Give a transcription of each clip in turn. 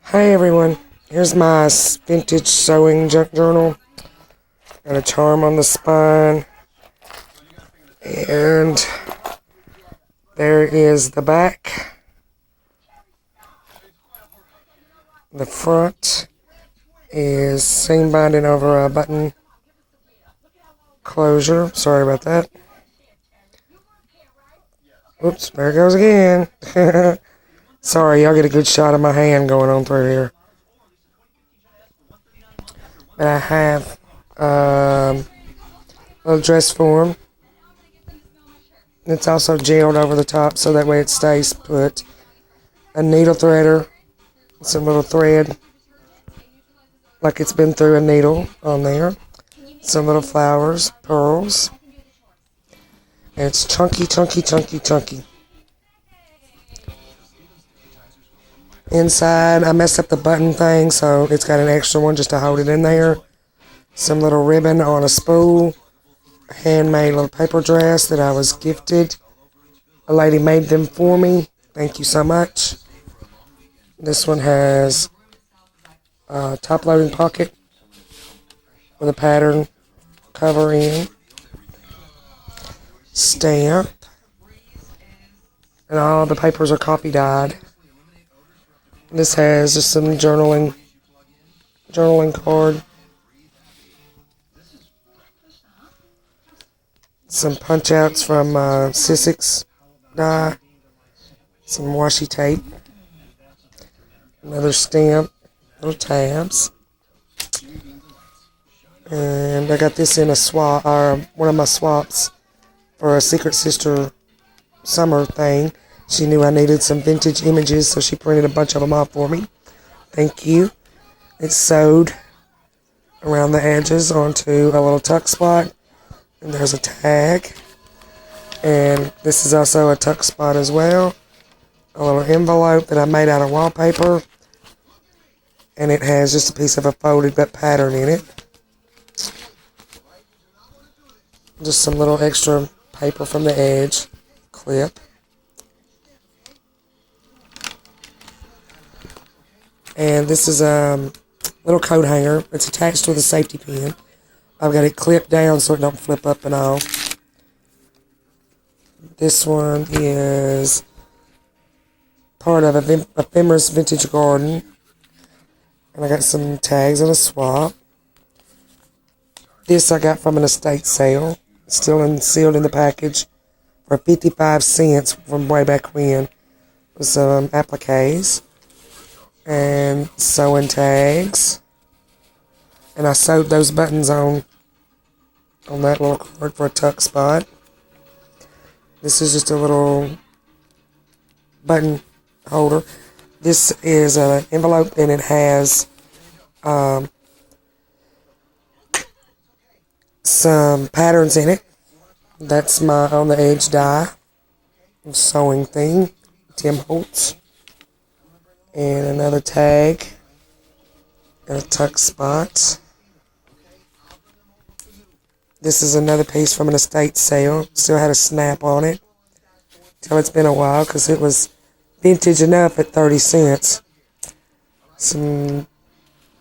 Hi everyone, here's my vintage sewing junk journal. Got a charm on the spine, and there is the back. The front is seam binding over a button closure. Sorry about that. Oops, there it goes again. Sorry, y'all get a good shot of my hand going on through here. But I have a little dress form. It's also gelled over the top so that way it stays put. A needle threader, some little thread like it's been through a needle on there. Some little flowers, pearls. And it's chunky, chunky, chunky, chunky. Inside, I messed up the button thing, so it's got an extra one just to hold it in there. Some little ribbon on a spool. A handmade little paper dress that I was gifted. A lady made them for me. Thank you so much. This one has a top loading pocket with a pattern covering, stamp, and all the papers are copy dyed. This has just some journaling card, some punch outs from Sissix die, some washi tape, another stamp, little tabs, and I got this in a swap, or one of my swaps for a Secret Sister summer thing. She knew I needed some vintage images, so she printed a bunch of them off for me. Thank you. It's sewed around the edges onto a little tuck spot, and there's a tag. And this is also a tuck spot as well. A little envelope that I made out of wallpaper, and it has just a piece of a folded but pattern in it. Just some little extra paper from the edge, clip. And this is a little coat hanger. It's attached with a safety pin. I've got it clipped down so it don't flip up and all. This one is part of a Ephemeris Vintage Garden. And I got some tags and a swap. This I got from an estate sale. Still sealed in the package for 55 cents from way back when. With some appliques and sewing tags. And I sewed those buttons on that little card for a tuck spot. This is just a little button holder. This is an envelope and it has some patterns in it. That's my on the edge die sewing thing, Tim Holtz. And another tag and a tuck spot. This is another piece from an estate sale. Still had a snap on it. Till it's been a while because it was vintage enough at 30 cents. Some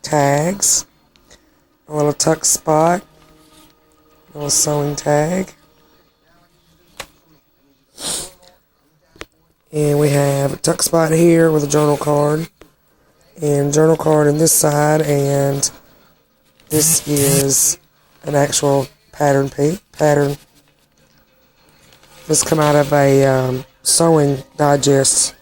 tags. A little tuck spot. A little sewing tag. And we have a tuck spot here with a journal card. And journal card on this side. And this is an actual pattern. This come out of a sewing digest.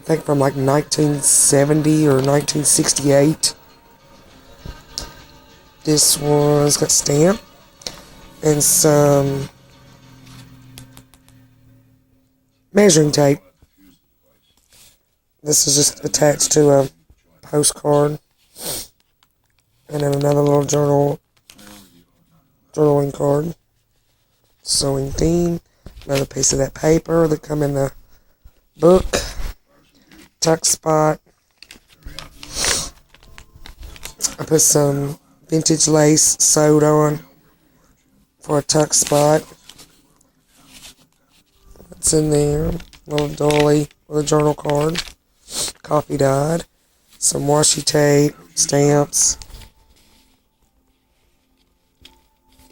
I think from like 1970 or 1968. This one's got stamp and some measuring tape. This is just attached to a postcard. And then another little journaling card. Sewing theme. Another piece of that paper that come in the book. Tuck spot. I put some vintage lace sewed on for a tuck spot. It's in there. Little dolly with a journal card. coffee dyed. Some washi tape, stamps.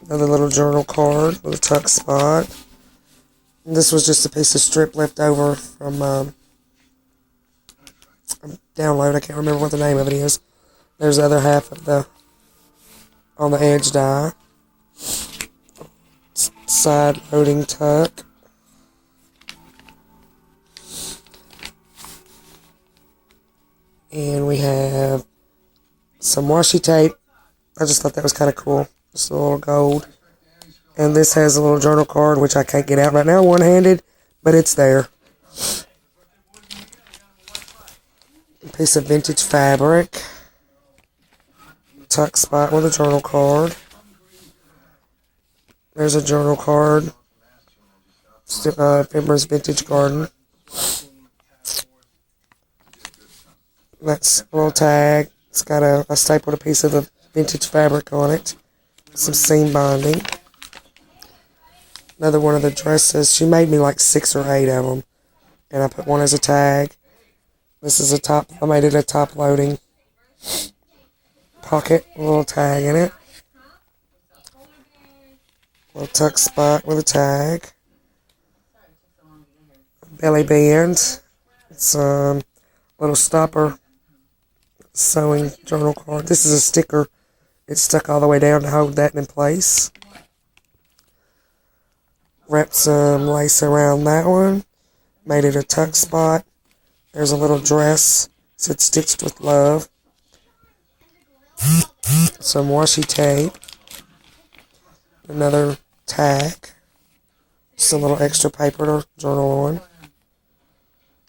Another little journal card with a tuck spot. And this was just a piece of strip left over from a download. I can't remember what the name of it is. There's the other half of the on the edge die. Side loading tuck. And we have some washi tape. I just thought that was kind of cool. Just a little gold. And this has a little journal card, which I can't get out right now one-handed, but it's there. A piece of vintage fabric. Tuck spot with a journal card. There's a journal card. Fibber's Vintage Garden. That's a little tag. It's got I stapled a piece of the vintage fabric on it. Some seam binding. Another one of the dresses. She made me like 6 or 8 of them. And I put one as a tag. This is I made it a top loading pocket. A little tag in it. A little tuck spot with a tag. Belly band. Some little stopper sewing journal card. This is a sticker. It's stuck all the way down to hold that in place. Wrapped some lace around that one. Made it a tuck spot. There's a little dress. Said stitched with love. Some washi tape. Another tag. Just a little extra paper to journal on.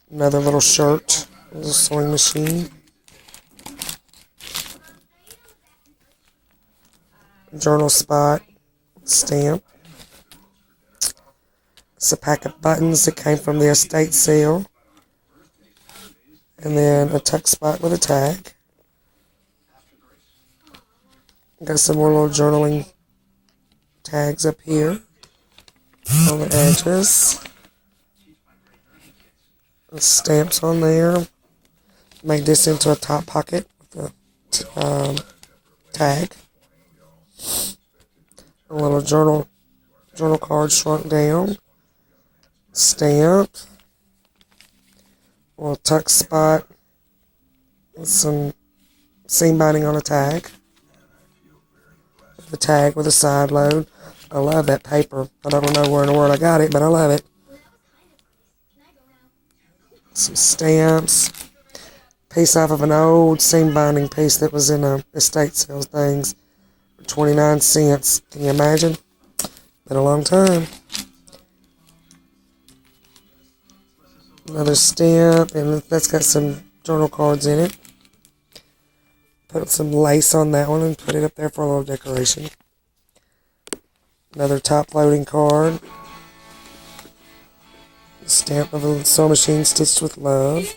Another little shirt. There's a sewing machine. Journal spot. Stamp. It's a pack of buttons that came from the estate sale. And then a tuck spot with a tag. Got some more little journaling tags up here on the edges. The stamps on there. Made this into a top pocket with a tag. A little journal card shrunk down. Stamp. A little tuck spot. With some seam binding on a tag. The tag with a side load. I love that paper. I don't know where in the world I got it, but I love it. Some stamps. Piece off of an old seam binding piece that was in a estate sales things. 29 cents. Can you imagine? Been a long time. Another stamp, and that's got some journal cards in it. Put some lace on that one and put it up there for a little decoration. Another top loading card. Stamp of a sewing machine stitched with love.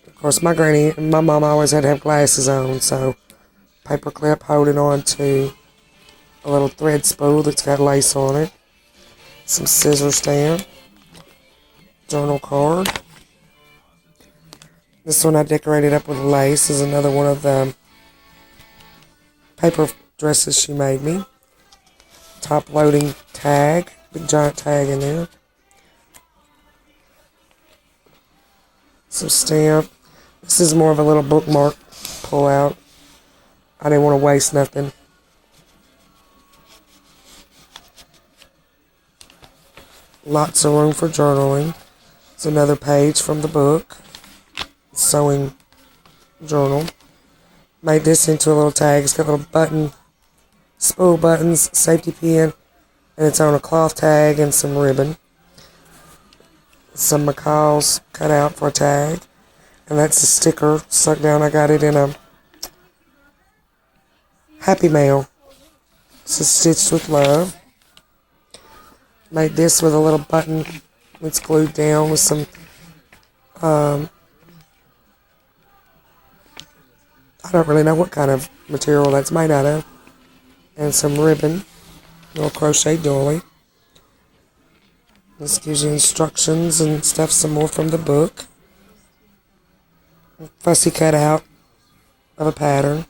Of course, my mom always had to have glasses on, so paper clip holding on to a little thread spool that's got lace on it. Some scissor stamp. Journal card. This one I decorated up with lace. This is another one of the paper dresses she made me. Top loading tag. Big giant tag in there. Some stamp. This is more of a little bookmark pull out. I didn't want to waste nothing. Lots of room for journaling. It's another page from the book. Sewing journal. Made this into a little tag. It's got a little button, spool buttons, safety pin, and it's on a cloth tag and some ribbon. Some macaws cut out for a tag. And that's a sticker stuck down. I got it in a Happy Mail. This is stitched with love. Made this with a little button that's glued down with some I don't really know what kind of material that's made out of. And some ribbon. Little crochet doily. This gives you instructions and stuff some more from the book. Fussy cutout of a pattern.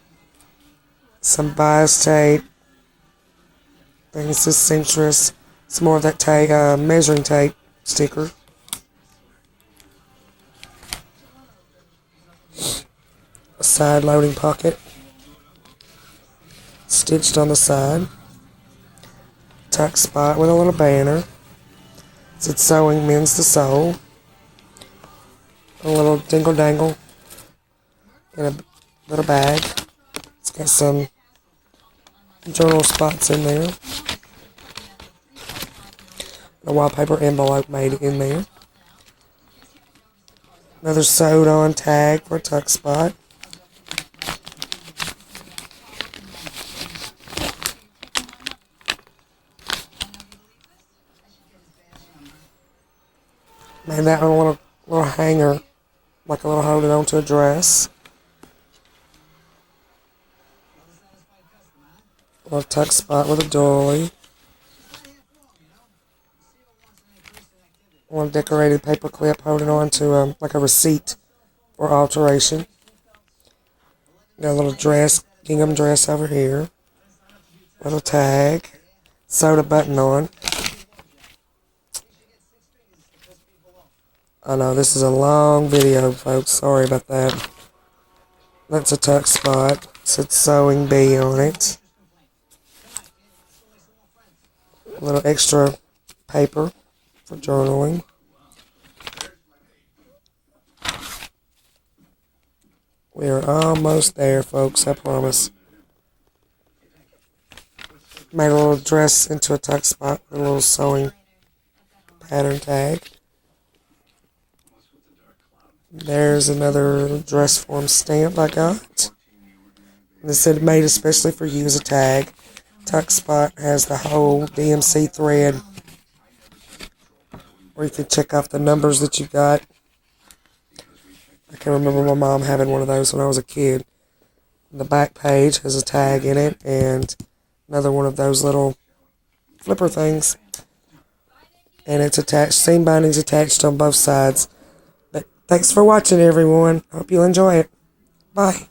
Some bias tape. I think this is Centris. Some more of that tape, measuring tape sticker. A side loading pocket. Stitched on the side. Tuck spot with a little banner. It's sewing mends the soul. A little dingle dangle in a little bag. It's got some journal spots in there. A wallpaper envelope made in there. Another sewed on tag for a tuck spot. Made that one a little hanger, like a little holding onto a dress. A little tuck spot with a doily. One decorated paper clip holding on to like a receipt for alteration. Got a little dress, gingham dress over here. Little tag. Sewed a button on. I know this is a long video, folks. Sorry about that. That's a tuck spot. It said sewing bee on it. A little extra paper for journaling. We are almost there, folks. I promise. Made a little dress into a tuck spot with a little sewing pattern tag. There's another dress form stamp I got. This said made especially for you as a tag. Tuck spot has the whole DMC thread where you can check off the numbers that you got. I can remember my mom having one of those when I was a kid. The back page has a tag in it and another one of those little flipper things. And it's attached, seam bindings attached on both sides. But thanks for watching, everyone. Hope you'll enjoy it. Bye.